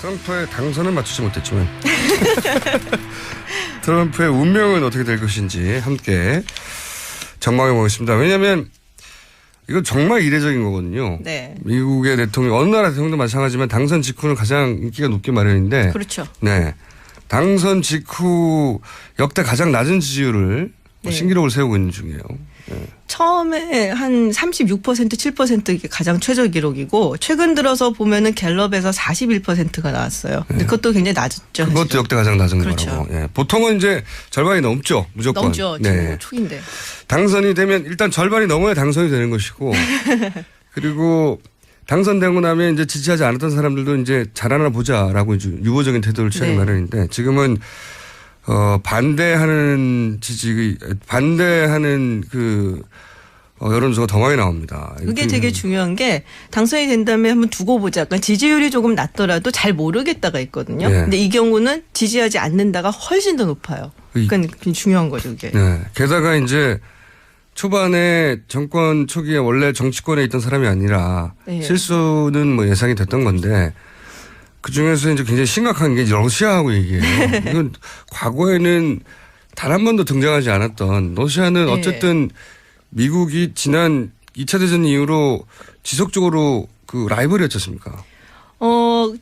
트럼프의 당선은 맞추지 못했지만 트럼프의 운명은 어떻게 될 것인지 함께 전망해 보겠습니다. 왜냐하면 이건 정말 이례적인 거거든요. 네. 미국의 대통령, 어느 나라 대통령도 마찬가지지만 당선 직후는 가장 인기가 높기 마련인데. 그렇죠. 네. 당선 직후 역대 가장 낮은 지지율을 네. 신기록을 세우고 있는 중이에요. 네. 처음에 한 36%, 7% 이게 가장 최저 기록이고 최근 들어서 보면은 갤럽에서 41%가 나왔어요. 근데 네. 그것도 굉장히 낮았죠. 그것도 사실은. 역대 가장 낮은 그렇죠. 거라고. 예. 보통은 이제 절반이 넘죠. 무조건. 넘죠. 지금 초인데. 당선이 되면 일단 절반이 넘어야 당선이 되는 것이고 그리고 당선되고 나면 이제 지지하지 않았던 사람들도 이제 잘하나 보자라고 이제 유보적인 태도를 취하는 네. 마련인데 지금은 반대하는 그 여론조사가 더 많이 나옵니다. 그게 되게 중요한 게 당선이 된다면 한번 두고 보자. 그러니까 지지율이 조금 낮더라도 잘 모르겠다가 있거든요. 네. 근데 이 경우는 지지하지 않는다가 훨씬 더 높아요. 그러니까 그게 중요한 거죠, 그게. 네. 게다가 이제 초반에 정권 초기에 원래 정치권에 있던 사람이 아니라 네. 실수는 뭐 예상이 됐던 건데 그 중에서 이제 굉장히 심각한 게 러시아하고 얘기해요. 이건 과거에는 단 한 번도 등장하지 않았던 러시아는 네. 어쨌든 미국이 지난 2차 대전 이후로 지속적으로 그 라이벌이었지 않습니까?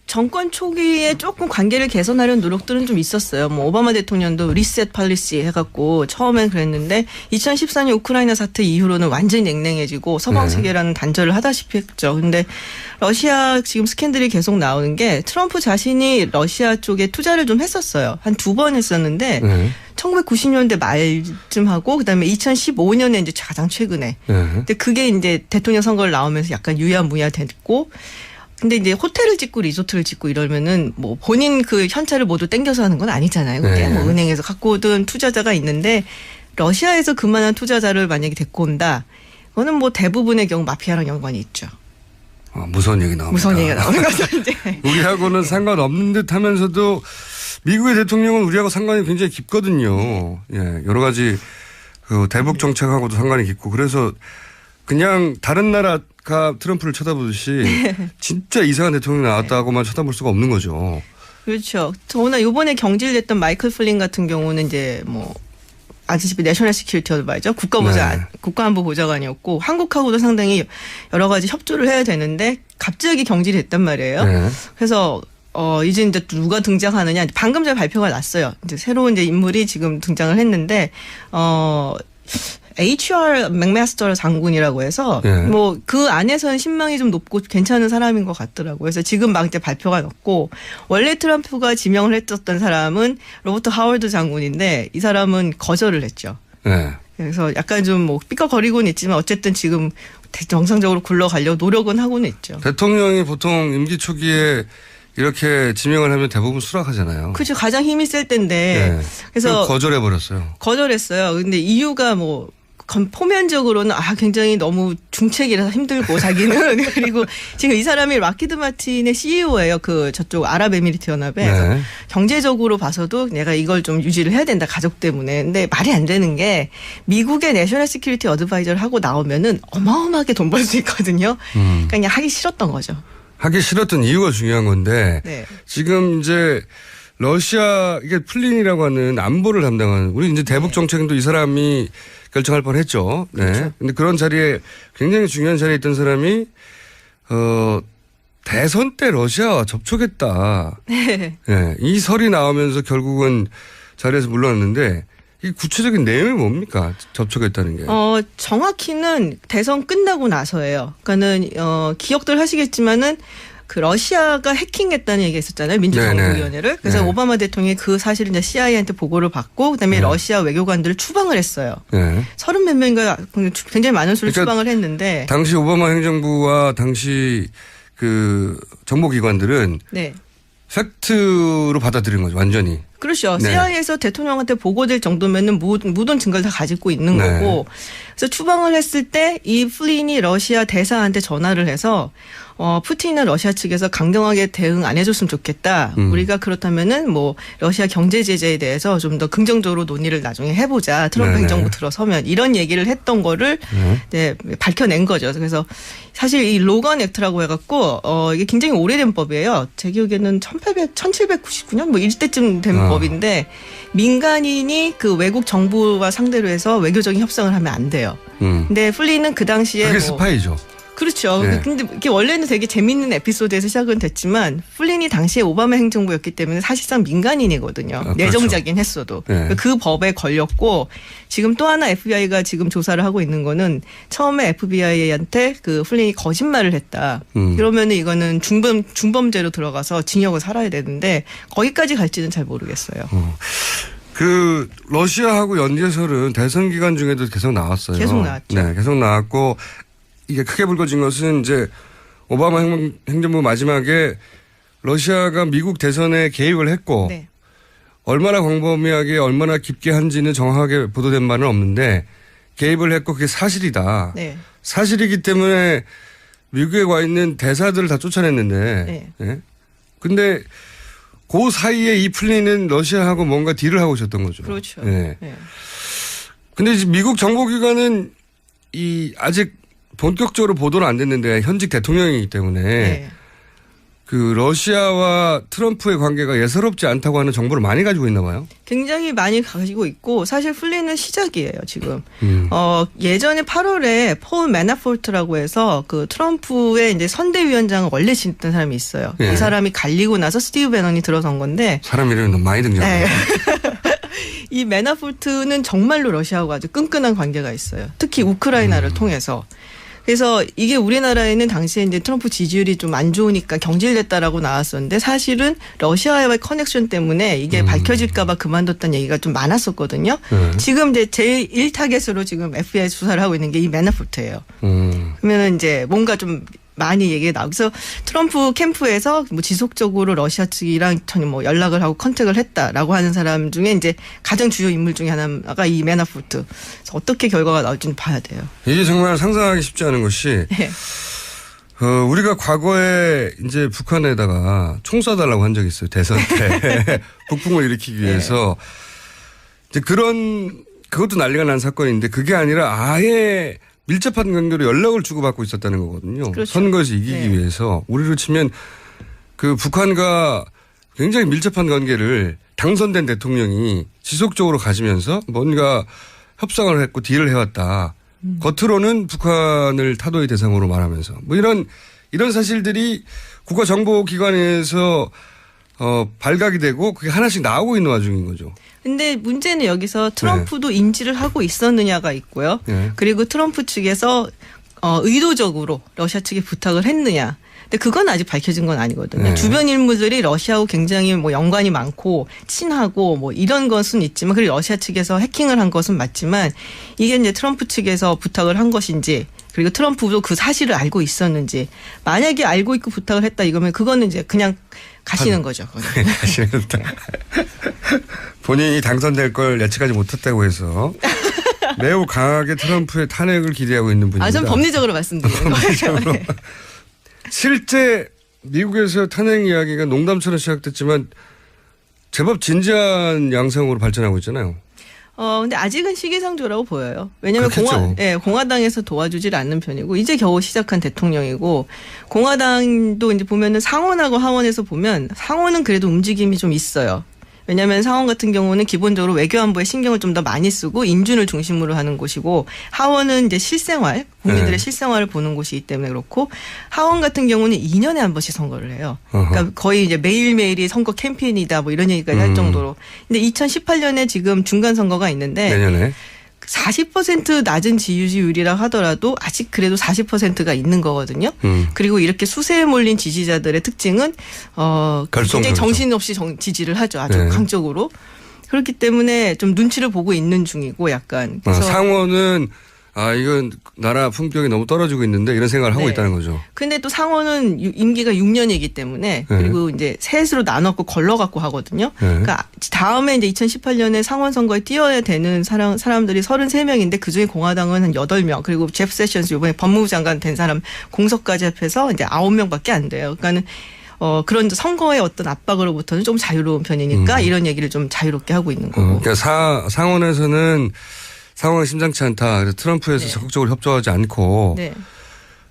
정권 초기에 조금 관계를 개선하려는 노력들은 좀 있었어요. 뭐 오바마 대통령도 리셋 팔리시 해갖고 처음엔 그랬는데 2014년 우크라이나 사태 이후로는 완전히 냉랭해지고 서방 세계라는 단절을 하다시피 했죠. 근데 러시아 지금 스캔들이 계속 나오는 게 트럼프 자신이 러시아 쪽에 투자를 좀 했었어요. 한 2번 했었는데 1990년대 말쯤 하고 그다음에 2015년에 이제 가장 최근에. 근데 그게 이제 대통령 선거를 나오면서 약간 유야무야 됐고 근데 이제 호텔을 짓고 리조트를 짓고 이러면은 뭐 본인 그 현찰을 모두 땡겨서 하는 건 아니잖아요. 그게 뭐 은행에서 갖고 오던 투자자가 있는데 러시아에서 그만한 투자자를 만약에 데리고 온다. 그거는 뭐 대부분의 경우 마피아랑 연관이 있죠. 무서운 얘기 나옵니다. 무서운 얘기가 나오는 거죠. 이제. 우리하고는 상관없는 듯 하면서도 미국의 대통령은 우리하고 상관이 굉장히 깊거든요. 예, 여러 가지 그 대북 정책하고도 상관이 깊고 그래서 그냥 다른 나라가 트럼프를 쳐다보듯이 진짜 이상한 대통령이 나왔다고만 쳐다볼 수가 없는 거죠. 그렇죠. 더구나 이번에 경질됐던 마이클 플린 같은 경우는 이제 뭐 아시다시피 내셔널 시큐리티 어드바이저 국가안보보좌관이었고 한국하고도 상당히 여러 가지 협조를 해야 되는데 갑자기 경질이 됐단 말이에요. 그래서 이제 누가 등장하느냐 방금 전에 발표가 났어요. 이제 새로운 이제 인물이 지금 등장을 했는데 HR 맥마스터 장군이라고 해서 뭐 그 안에서는 신망이 좀 높고 괜찮은 사람인 것 같더라고요. 그래서 지금 막 이제 발표가 났고 원래 트럼프가 지명을 했었던 사람은 로버트 하워드 장군인데 이 사람은 거절을 했죠. 그래서 약간 좀 뭐 삐걱거리고는 있지만 어쨌든 지금 정상적으로 굴러가려고 노력은 하고는 있죠. 대통령이 보통 임기 초기에 이렇게 지명을 하면 대부분 수락하잖아요. 그렇죠. 가장 힘이 셀 때인데. 그래서 거절해버렸어요. 거절했어요. 근데 이유가 뭐 포면적으로는 굉장히 너무 중책이라서 힘들고 자기는 그리고 지금 이 사람이 락히드 마틴의 CEO예요. 그 저쪽 아랍에미리트 연합에 그래서 경제적으로 봐서도 내가 이걸 좀 유지를 해야 된다 가족 때문에. 근데 말이 안 되는 게 미국의 내셔널 시큐리티 어드바이저를 하고 나오면은 어마어마하게 돈 벌 수 있거든요. 그러니까 그냥 하기 싫었던 거죠. 하기 싫었던 이유가 중요한 건데 지금 이제 러시아 이게 플린이라고 하는 안보를 담당하는 우리 이제 대북 정책도 이 사람이 결정할 뻔했죠. 그런데 그런 자리에 굉장히 중요한 자리에 있던 사람이 대선 때 러시아와 접촉했다. 이 설이 나오면서 결국은 자리에서 물러났는데 이 구체적인 내용이 뭡니까? 접촉했다는 게. 정확히는 대선 끝나고 나서예요. 그러니까는 기억들 하시겠지만은 그 러시아가 해킹했다는 얘기가 있었잖아요. 민주정부위원회를. 그래서 오바마 대통령이 그 사실을 이제 CIA한테 보고를 받고 그다음에 러시아 외교관들을 추방을 했어요. 30몇 명인가 굉장히 많은 수를 추방을 했는데. 당시 오바마 행정부와 당시 그 정보기관들은 팩트로 받아들인 거죠. 완전히. 그렇죠. CIA에서 대통령한테 보고될 정도면은 모든 증거를 다 가지고 있는 거고. 그래서 추방을 했을 때 이 플린이 러시아 대사한테 전화를 해서 푸틴이나 러시아 측에서 강경하게 대응 안 해줬으면 좋겠다. 우리가 그렇다면은 뭐 러시아 경제 제재에 대해서 좀 더 긍정적으로 논의를 나중에 해보자. 트럼프 네네. 행정부 들어서면 이런 얘기를 했던 거를 네, 밝혀낸 거죠. 그래서 사실 이 로건 액트라고 해갖고 이게 굉장히 오래된 법이에요. 제 기억에는 1799년 뭐 이때쯤 된 법인데 민간인이 그 외국 정부와 상대로 해서 외교적인 협상을 하면 안 돼요. 근데 플린은 그 당시에 그게 뭐 스파이죠. 그렇죠. 네. 근데 이게 원래는 되게 재밌는 에피소드에서 시작은 됐지만 플린이 당시에 오바마 행정부였기 때문에 사실상 민간인이거든요. 그렇죠. 내정자긴 했어도. 네. 그 법에 걸렸고 지금 또 하나 FBI가 지금 조사를 하고 있는 거는 처음에 FBI한테 그 플린이 거짓말을 했다. 그러면은 이거는 중범죄로 들어가서 징역을 살아야 되는데 거기까지 갈지는 잘 모르겠어요. 그 러시아하고 연계설은 대선 기간 중에도 계속 나왔어요. 계속 나왔죠. 네, 계속 나왔고 이게 크게 불거진 것은 이제 오바마 행정부 마지막에 러시아가 미국 대선에 개입을 했고 네. 얼마나 광범위하게 얼마나 깊게 한지는 정확하게 보도된 바는 없는데 개입을 했고 그게 사실이다. 네. 사실이기 때문에 미국에 와 있는 대사들을 다 쫓아냈는데 네. 예? 근데 그 사이에 이 플린은 러시아하고 뭔가 딜을 하고 있었던 거죠. 그렇죠. 예. 네. 근데 이제 미국 정보기관은 아직 본격적으로 보도는 안 됐는데 현직 대통령이기 때문에 네. 그 러시아와 트럼프의 관계가 예사롭지 않다고 하는 정보를 많이 가지고 있나 봐요. 굉장히 많이 가지고 있고 사실 플린은 시작이에요 지금. 예전에 8월에 폴 매나포르트라고 해서 그 트럼프의 이제 선대위원장을 원래 지냈던 사람이 있어요. 예. 이 사람이 갈리고 나서 스티브 배넌이 들어선 건데. 사람 이름이 너무 많이 등장해요. 네. 이 매나포르트는 정말로 러시아하고 아주 끈끈한 관계가 있어요. 특히 우크라이나를 통해서. 그래서 이게 우리나라에는 당시에 이제 트럼프 지지율이 좀 안 좋으니까 경질됐다라고 나왔었는데 사실은 러시아와의 커넥션 때문에 이게 밝혀질까봐 그만뒀다는 얘기가 좀 많았었거든요. 지금 이제 제일 1타겟으로 지금 FBI 수사를 하고 있는 게 이 매나포르트예요. 그러면은 이제 뭔가 좀 많이 얘기가 나오고 그래서 트럼프 캠프에서 뭐 지속적으로 러시아 측이랑 전혀 뭐 연락을 하고 컨택을 했다라고 하는 사람 중에 이제 가장 주요 인물 중에 하나가 이 매나포르트. 그래서 어떻게 결과가 나올지는 봐야 돼요. 이게 정말 상상하기 쉽지 않은 것이 네. 우리가 과거에 이제 북한에다가 총 쏴달라고 한 적이 있어요. 대선 때. 북풍을 일으키기 위해서. 이제 그것도 난리가 난 사건인데 그게 아니라 아예 밀접한 관계로 연락을 주고받고 있었다는 거거든요. 그렇죠. 선거에서 이기기 네. 위해서. 우리로 치면 그 북한과 굉장히 밀접한 관계를 당선된 대통령이 지속적으로 가지면서 뭔가 협상을 했고 딜을 해왔다. 겉으로는 북한을 타도의 대상으로 말하면서 뭐 이런 사실들이 국가정보기관에서 발각이 되고 그게 하나씩 나오고 있는 와중인 거죠. 근데 문제는 여기서 트럼프도 인지를 하고 있었느냐가 있고요. 네. 그리고 트럼프 측에서 의도적으로 러시아 측에 부탁을 했느냐. 근데 그건 아직 밝혀진 건 아니거든요. 네. 주변 인물들이 러시아하고 굉장히 뭐 연관이 많고 친하고 뭐 이런 것은 있지만 그리고 러시아 측에서 해킹을 한 것은 맞지만 이게 이제 트럼프 측에서 부탁을 한 것인지 그리고 트럼프도 그 사실을 알고 있었는지 만약에 알고 있고 부탁을 했다 이거면 그거는 이제 그냥 가시는 거죠. 가시는 거다. 본인이 당선될 걸 예측하지 못했다고 해서 매우 강하게 트럼프의 탄핵을 기대하고 있는 분입니다. 전 법리적으로 말씀드리는 거예요. 네. 실제 미국에서 탄핵 이야기가 농담처럼 시작됐지만 제법 진지한 양상으로 발전하고 있잖아요. 근데 아직은 시기상조라고 보여요. 왜냐하면 그렇겠죠. 공화당에서 도와주질 않는 편이고 이제 겨우 시작한 대통령이고 공화당도 이제 보면은 상원하고 하원에서 보면 상원은 그래도 움직임이 좀 있어요. 왜냐하면 상원 같은 경우는 기본적으로 외교안보에 신경을 좀 더 많이 쓰고 인준을 중심으로 하는 곳이고 하원은 이제 실생활, 국민들의 네. 실생활을 보는 곳이기 때문에 그렇고 하원 같은 경우는 2년에 한 번씩 선거를 해요. 그러니까 거의 이제 매일매일이 선거 캠페인이다 뭐 이런 얘기까지 할 정도로. 근데 2018년에 지금 중간 선거가 있는데 내년에. 40% 낮은 지지율이라 하더라도 아직 그래도 40%가 있는 거거든요. 그리고 이렇게 수세에 몰린 지지자들의 특징은 굉장히 정신없이 지지를 하죠. 아주 네. 강적으로. 그렇기 때문에 좀 눈치를 보고 있는 중이고 약간. 그래서 상원은 이건 나라 품격이 너무 떨어지고 있는데 이런 생각을 하고 네. 있다는 거죠. 근데 또 상원은 임기가 6년이기 때문에 그리고 이제 셋으로 나눠갖고 걸러갖고 하거든요. 그러니까 다음에 이제 2018년에 상원 선거에 뛰어야 되는 사람들이 33명인데 그중에 공화당은 한 8명 그리고 제프 세션스 이번에 법무부 장관 된 사람 공석까지 합해서 이제 9명밖에 안 돼요. 그러니까는 그런 선거의 어떤 압박으로부터는 좀 자유로운 편이니까 이런 얘기를 좀 자유롭게 하고 있는 거고. 그러니까 상원에서는 상황이 심상치 않다. 그래서 트럼프에서 네. 적극적으로 협조하지 않고 네.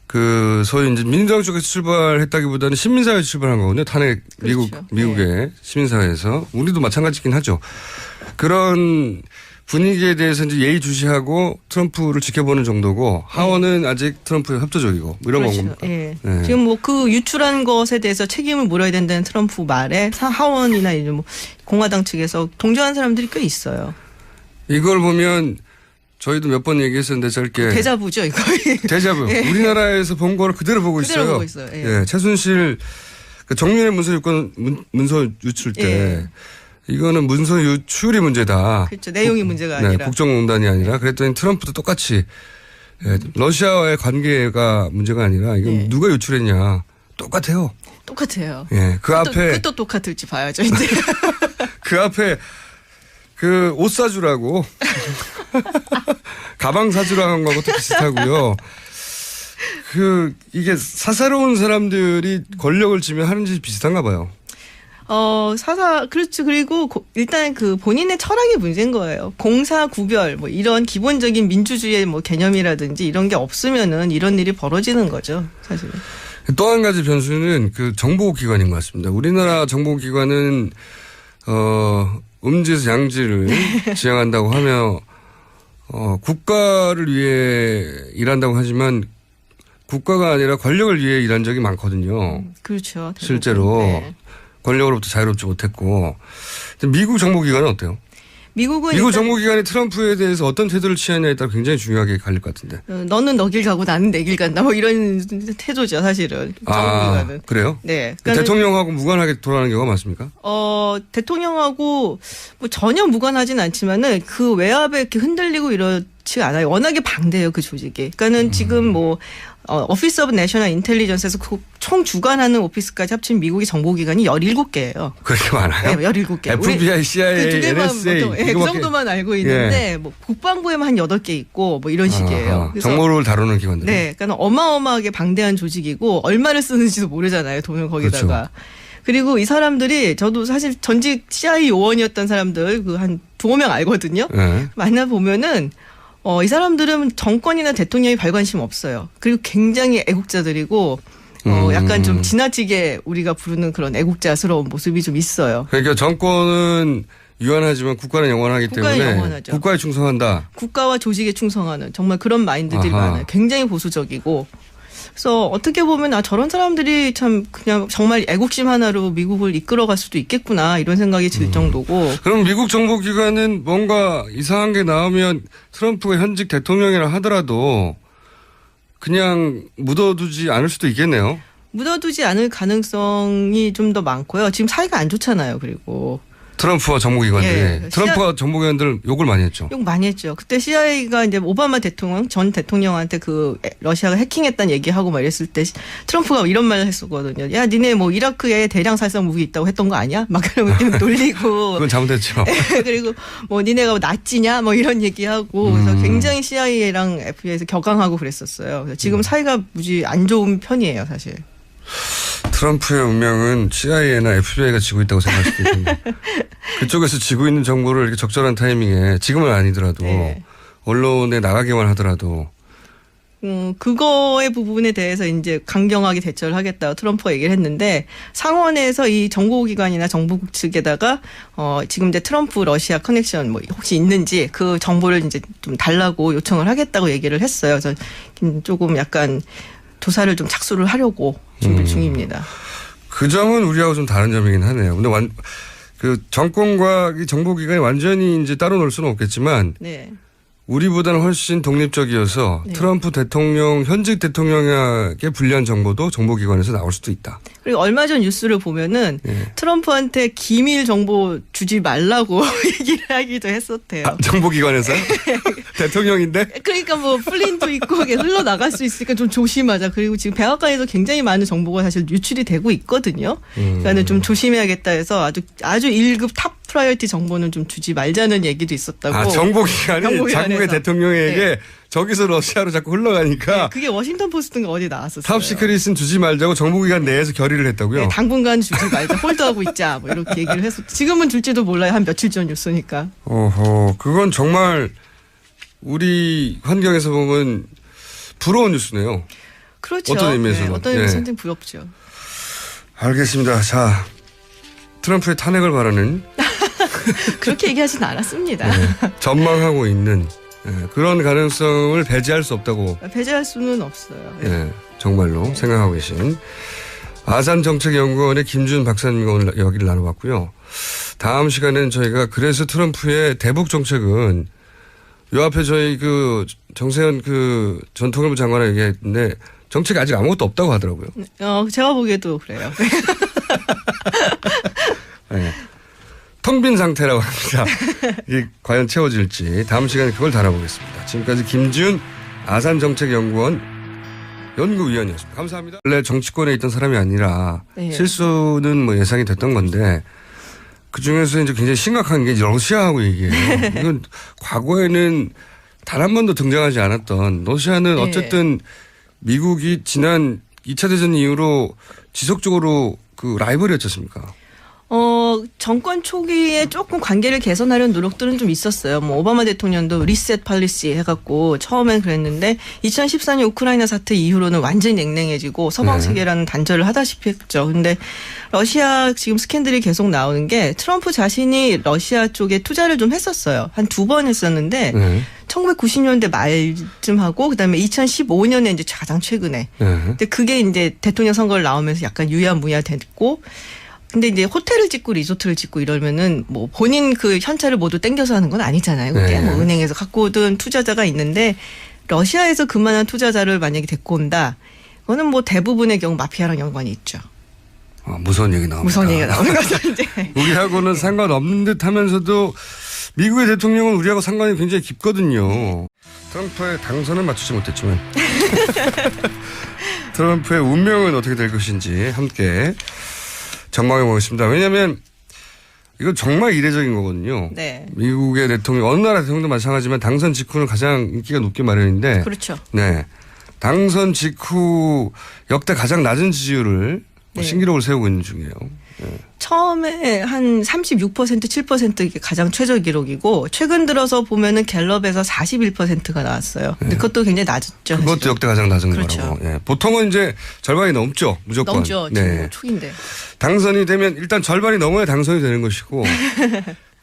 그 소위 이제 민주당 쪽에서 출발했다기보다는 시민사회에서 출발한 거거든요. 탄핵 그렇죠. 미국의 시민사회에서 우리도 마찬가지긴 하죠. 그런 분위기에 대해서 이제 예의주시하고 트럼프를 지켜보는 정도고 하원은 아직 트럼프에 협조적이고 뭐 이런 그렇죠. 겁니까? 예. 네. 지금 뭐 그 유출한 것에 대해서 책임을 물어야 된다는 트럼프 말에 하원이나 이제 뭐 공화당 측에서 동조한 사람들이 꽤 있어요. 이걸 보면 저희도 몇 번 얘기했었는데 짧게 데자부죠, 이거. 데자부. 예. 우리나라에서 본 거를 그대로 보고 그대로 있어요. 보고 있어요. 예. 예, 최순실 그 정윤의 문서 유출 때 예. 이거는 문서 유출이 문제다. 그렇죠. 내용이 문제가 네, 아니라. 국정농단이 아니라 그랬더니 트럼프도 똑같이 러시아와의 관계가 문제가 아니라 이건 네. 누가 유출했냐 똑같아요. 똑같아요. 예, 그 앞에 또 똑같을지 봐야죠, 이제. 그 앞에 그 옷 사주라고 가방 사주라고 한 거하고도 비슷하고요. 이게 사사로운 사람들이 권력을 쥐면 하는 짓이 비슷한가 봐요. 그렇죠. 그리고 일단 그 본인의 철학이 문제인 거예요. 공사 구별, 뭐 이런 기본적인 민주주의의 뭐 개념이라든지 이런 게 없으면은 이런 일이 벌어지는 거죠, 사실은. 또 한 가지 변수는 그 정보기관인 것 같습니다. 우리나라 정보기관은, 음지에서 양지를 지향한다고 하며, 국가를 위해 일한다고 하지만 국가가 아니라 권력을 위해 일한 적이 많거든요. 그렇죠. 실제로. 네. 권력으로부터 자유롭지 못했고. 미국 정보기관은 어때요? 미국 정보기관이 트럼프에 대해서 어떤 태도를 취하냐에 따라 굉장히 중요하게 갈릴 것 같은데. 너는 너 길 가고 나는 내 길 간다. 뭐 이런 태도죠, 사실은. 정부기관은. 그래요? 네. 대통령하고 무관하게 돌아가는 경우가 많습니까? 대통령하고 뭐 전혀 무관하진 않지만은 그 외압에 이렇게 흔들리고 이렇지 않아요. 워낙에 방대해요, 그 조직이. 그러니까는 지금 뭐 오피스 오브 내셔널 인텔리전스에서 총 주관하는 오피스까지 합친 미국의 정보기관이 17개예요. 그렇게 많아요? 네, 17개. FBI, CIA, 그 두 개만 NSA. 보통, 그 정도만 알고 있는데 뭐 국방부에만 한 8개 있고 뭐 이런 식이에요. 그래서 정보를 다루는 기관들. 네, 그러니까 어마어마하게 방대한 조직이고 얼마를 쓰는지도 모르잖아요. 돈을 거기다가. 그렇죠. 그리고 이 사람들이 저도 사실 전직 CIA 요원이었던 사람들 그 한 2명 알거든요. 네. 만나보면은 이 사람들은 정권이나 대통령이 별 관심 없어요. 그리고 굉장히 애국자들이고 약간 좀 지나치게 우리가 부르는 그런 애국자스러운 모습이 좀 있어요. 그러니까 정권은 유한하지만 국가는 영원하기 국가는 때문에 영원하죠. 국가에 충성한다. 국가와 조직에 충성하는 정말 그런 마인드들이 아하. 많아요. 굉장히 보수적이고. 그래서 어떻게 보면 저런 사람들이 참 그냥 정말 애국심 하나로 미국을 이끌어갈 수도 있겠구나 이런 생각이 들 정도고. 그럼 미국 정보기관은 뭔가 이상한 게 나오면 트럼프가 현직 대통령이라 하더라도 그냥 묻어두지 않을 수도 있겠네요. 묻어두지 않을 가능성이 좀 더 많고요. 지금 사이가 안 좋잖아요. 그리고. 트럼프와 정보기관들이. 예. 트럼프와 정보기관들 욕을 많이 했죠. 욕 많이 했죠. 그때 CIA가 이제 오바마 대통령, 전 대통령한테 그 러시아가 해킹했다는 얘기하고 막 이랬을 때 트럼프가 이런 말을 했었거든요. 야, 니네 뭐 이라크에 대량 살상 무기 있다고 했던 거 아니야? 막 그러면 좀 놀리고. 그건 잘못했죠. 그리고 뭐 니네가 나치냐? 뭐 이런 얘기하고. 그래서 굉장히 CIA랑 FBI에서 격앙하고 그랬었어요. 그래서 지금 사이가 무지 안 좋은 편이에요, 사실. 트럼프의 운명은 CIA나 FBI가 지고 있다고 생각할 수도 있는데 그쪽에서 지고 있는 정보를 이렇게 적절한 타이밍에 지금은 아니더라도 네. 언론에 나가게만 하더라도 그거의 부분에 대해서 이제 강경하게 대처를 하겠다고 트럼프가 얘기를 했는데 상원에서 이 정보기관이나 정부국 측에다가 지금 이제 트럼프 러시아 커넥션 뭐 혹시 있는지 그 정보를 이제 좀 달라고 요청을 하겠다고 얘기를 했어요. 그래서 조금 약간 조사를 좀 착수를 하려고 준비 중입니다. 그 점은 우리하고 좀 다른 점이긴 하네요. 근데 그 정권과 이 정보기관이 완전히 이제 따로 놀 수는 없겠지만 네. 우리보다는 훨씬 독립적이어서 네. 트럼프 대통령, 현직 대통령에게 불리한 정보도 정보기관에서 나올 수도 있다. 그리고 얼마 전 뉴스를 보면은 예. 트럼프한테 기밀 정보 주지 말라고 얘기를 하기도 했었대요. 아, 정보기관에서요? 대통령인데? 그러니까 뭐 플린도 있고 그게 흘러나갈 수 있으니까 좀 조심하자. 그리고 지금 백악관에도 굉장히 많은 정보가 사실 유출이 되고 있거든요. 그러니까 좀 조심해야겠다 해서 아주 1급 탑 프라이어티 정보는 좀 주지 말자는 얘기도 있었다고. 아, 정보기관이 정보기관에서. 자국의 대통령에게 네. 저기서 러시아로 자꾸 흘러가니까 그게 워싱턴 포스트인가 어디 나왔었어요. 탑 시크릿은 주지 말자고 정보기관 내에서 결의를 했다고요? 네, 당분간 주지 말자. 홀드하고 있자. 뭐 이렇게 얘기를 했었. 지금은 줄지도 몰라요. 한 며칠 전 뉴스니까. 어허, 그건 정말 우리 환경에서 보면 부러운 뉴스네요. 그렇죠. 어떤 의미에서는. 네, 어떤 의미에서 네. 상당히 부럽죠. 알겠습니다. 자, 트럼프의 탄핵을 바라는 그렇게 얘기하진 않았습니다. 전망하고 있는 그런 가능성을 배제할 수 없다고 배제할 수는 없어요. 정말로 생각하고 계신 아산정책연구원의 김준 박사님과 오늘 이야기를 나눠봤고요. 다음 시간에는 저희가 그래서 트럼프의 대북 정책은 요 앞에 저희 그 정세현 그 전 통일부 장관이 얘기했는데 정책이 아직 아무것도 없다고 하더라고요. 제가 보기에도 그래요. 네. 텅 빈 상태라고 합니다. 이게 과연 채워질지 다음 시간에 그걸 다뤄보겠습니다. 지금까지 김지훈 아산정책연구원 연구위원이었습니다. 감사합니다. 원래 정치권에 있던 사람이 아니라 네. 실수는 뭐 예상이 됐던 건데 그중에서 이제 굉장히 심각한 게 러시아하고 얘기해요. 이건 과거에는 단 한 번도 등장하지 않았던 러시아는 네. 어쨌든 미국이 지난 2차 대전 이후로 지속적으로 그 라이벌이었지 않습니까? 정권 초기에 조금 관계를 개선하려는 노력들은 좀 있었어요. 뭐 오바마 대통령도 리셋 팔리시 해갖고 처음엔 그랬는데 2014년 우크라이나 사태 이후로는 완전히 냉랭해지고 서방 네. 세계라는 단절을 하다시피 했죠. 근데 러시아 지금 스캔들이 계속 나오는 게 트럼프 자신이 러시아 쪽에 투자를 좀 했었어요. 한 2번 했었는데 1990년대 말쯤 하고 그다음에 2015년에 이제 가장 최근에. 근데 그게 이제 대통령 선거를 나오면서 약간 유야무야 됐고 근데 이제 호텔을 짓고 리조트를 짓고 이러면은 뭐 본인 그 현찰을 모두 땡겨서 하는 건 아니잖아요. 그게 뭐 은행에서 갖고 오던 투자자가 있는데 러시아에서 그만한 투자자를 만약에 데리고 온다. 그거는 뭐 대부분의 경우 마피아랑 연관이 있죠. 무서운 얘기 나옵니다. 무서운 얘기가 나오는 거죠, 이제. 우리하고는 상관없는 듯 하면서도 미국의 대통령은 우리하고 상관이 굉장히 깊거든요. 트럼프의 당선은 맞추지 못했지만 트럼프의 운명은 어떻게 될 것인지 함께 전망해 보겠습니다. 왜냐하면 이건 정말 이례적인 거거든요. 네. 미국의 대통령, 어느 나라 대통령도 마찬가지지만 당선 직후는 가장 인기가 높게 마련인데. 그렇죠. 네. 당선 직후 역대 가장 낮은 지지율을 네. 신기록을 세우고 있는 중이에요. 네. 처음에 한 36%, 7% 이게 가장 최저 기록이고 최근 들어서 보면은 갤럽에서 41%가 나왔어요. 근데 그것도 굉장히 낮았죠. 그것도 사실은. 역대 가장 낮은 그렇죠. 거라고. 예. 보통은 이제 절반이 넘죠. 무조건. 넘죠. 지금 초기인데. 당선이 되면 일단 절반이 넘어야 당선이 되는 것이고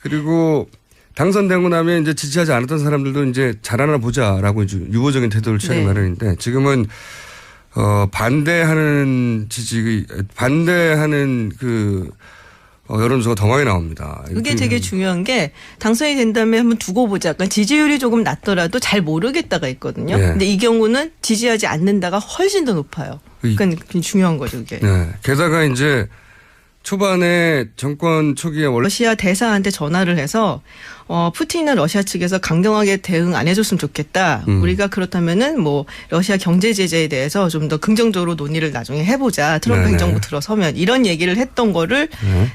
그리고 당선되고 나면 이제 지지하지 않았던 사람들도 이제 잘하나 보자라고 이제 유보적인 태도를 취하기 마련인데 지금은 반대하는 그 여론조사가 더 많이 나옵니다. 그게 되게 중요한 게 당선이 된 다음에 한번 두고 보자. 그러니까 지지율이 조금 낮더라도 잘 모르겠다가 있거든요. 네. 근데 이 경우는 지지하지 않는다가 훨씬 더 높아요. 그러니까 굉장히 중요한 거죠, 그게. 네. 게다가 이제 초반에 정권 초기에 원래 러시아 대사한테 전화를 해서 푸틴이나 러시아 측에서 강경하게 대응 안 해줬으면 좋겠다. 우리가 그렇다면은 뭐 러시아 경제 제재에 대해서 좀 더 긍정적으로 논의를 나중에 해보자. 트럼프 네네. 행정부 들어서면 이런 얘기를 했던 거를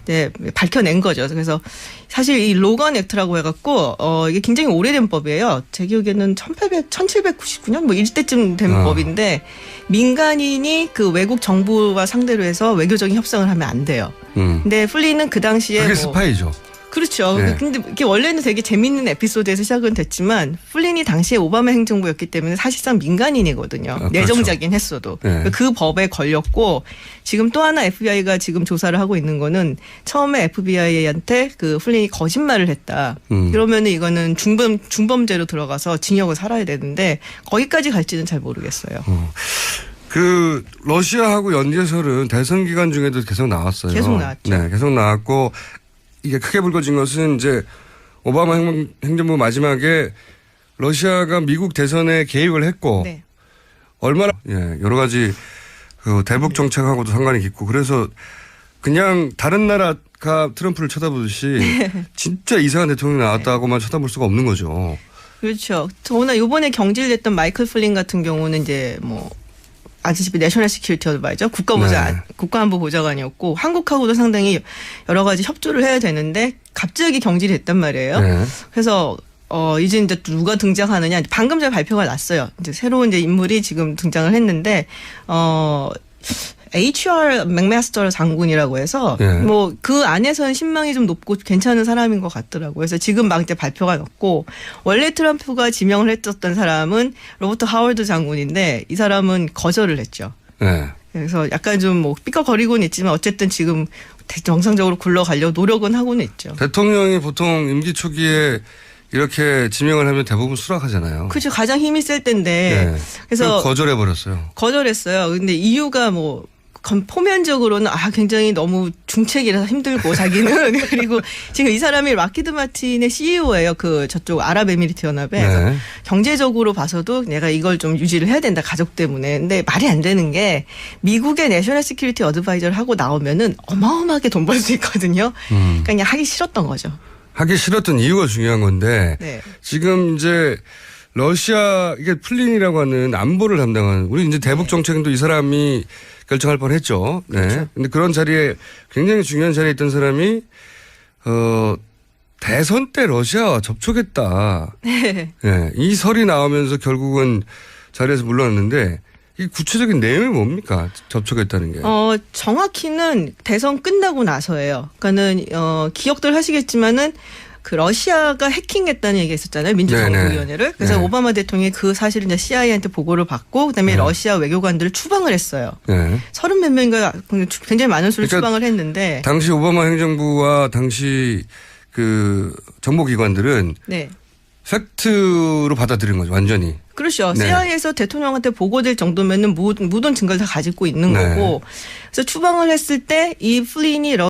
네, 밝혀낸 거죠. 그래서 사실 이 로건 액트라고 해갖고 이게 굉장히 오래된 법이에요. 제 기억에는 1799년 뭐 이때쯤 된 법인데 민간인이 그 외국 정부와 상대로 해서 외교적인 협상을 하면 안 돼요. 근데 플린은 그 당시에 그게 뭐 스파이죠. 그렇죠. 네. 근데 이게 원래는 되게 재밌는 에피소드에서 시작은 됐지만 플린이 당시에 오바마 행정부였기 때문에 사실상 민간인이거든요. 그렇죠. 내정자긴 했어도. 네. 그 법에 걸렸고 지금 또 하나 FBI가 지금 조사를 하고 있는 거는 처음에 FBI한테 그 플린이 거짓말을 했다. 그러면은 이거는 중범죄로 들어가서 징역을 살아야 되는데 거기까지 갈지는 잘 모르겠어요. 그 러시아하고 연계설은 대선 기간 중에도 계속 나왔어요. 계속 나왔죠. 네, 계속 나왔고 이게 크게 불거진 것은 이제 오바마 행정부 마지막에 러시아가 미국 대선에 개입을 했고 네. 얼마나 여러 가지 그 대북 정책하고도 상관이 깊고 그래서 그냥 다른 나라가 트럼프를 쳐다보듯이 진짜 이상한 대통령이 나왔다고만 쳐다볼 수가 없는 거죠. 그렇죠. 더구나 요번에 경질됐던 마이클 플린 같은 경우는 이제 뭐 아시다시피 내셔널 시큐리티 어드바이저 국가안보 보좌관이었고 한국하고도 상당히 여러 가지 협조를 해야 되는데 갑자기 경질이 됐단 말이에요. 네. 그래서 이제 이제 누가 등장하느냐 방금 전에 발표가 났어요. 이제 새로운 이제 인물이 지금 등장을 했는데 HR 맥마스터 장군이라고 해서 네. 뭐 그 안에서는 신망이 좀 높고 괜찮은 사람인 것 같더라고요. 그래서 지금 막 이제 발표가 났고 원래 트럼프가 지명을 했었던 사람은 로버트 하워드 장군인데 이 사람은 거절을 했죠. 네. 그래서 약간 좀 뭐 삐걱거리고는 있지만 어쨌든 지금 정상적으로 굴러가려고 노력은 하고는 있죠. 대통령이 보통 임기 초기에 이렇게 지명을 하면 대부분 수락하잖아요. 그렇죠. 가장 힘이 셀 때인데. 네. 그래서 거절해버렸어요. 거절했어요. 근데 이유가 뭐 포면적으로는 굉장히 너무 중책이라서 힘들고 자기는 그리고 지금 이 사람이 락히드 마틴의 CEO예요. 그 저쪽 아랍에미리트 연합에. 네. 경제적으로 봐서도 내가 이걸 좀 유지를 해야 된다 가족 때문에. 근데 말이 안 되는 게 미국의 내셔널 시큐리티 어드바이저를 하고 나오면은 어마어마하게 돈 벌 수 있거든요. 그러니까 그냥 하기 싫었던 거죠. 하기 싫었던 이유가 중요한 건데 네. 지금 이제 러시아 이게 플린이라고 하는 안보를 담당하는 우리 이제 대북 정책도 이 사람이 결정할 뻔했죠. 네. 그렇죠. 근데 그런 자리에 굉장히 중요한 자리에 있던 사람이 대선 때 러시아와 접촉했다. 네. 네. 이 설이 나오면서 결국은 자리에서 물러났는데 이 구체적인 내용이 뭡니까? 접촉했다는 게. 정확히는 대선 끝나고 나서예요. 그러니까는 기억들 하시겠지만은 그 러시아가 해킹했다는 얘기가 있었잖아요. 민주정보위원회를. 그래서 네. 오바마 대통령이 그 사실을 이제 CIA한테 보고를 받고 그다음에 네. 러시아 외교관들을 추방을 했어요. 네. 30몇 명인가 굉장히 많은 수를 그러니까 추방을 했는데. 당시 오바마 행정부와 당시 그 정보기관들은 네. 팩트로 받아들인 거죠. 완전히. 그렇죠. 네. CIA에서 대통령한테 보고될 정도면은 모든 증거를 다 가지고 있는 네. 거고. 그래서 추방을 했을 때 이 플린이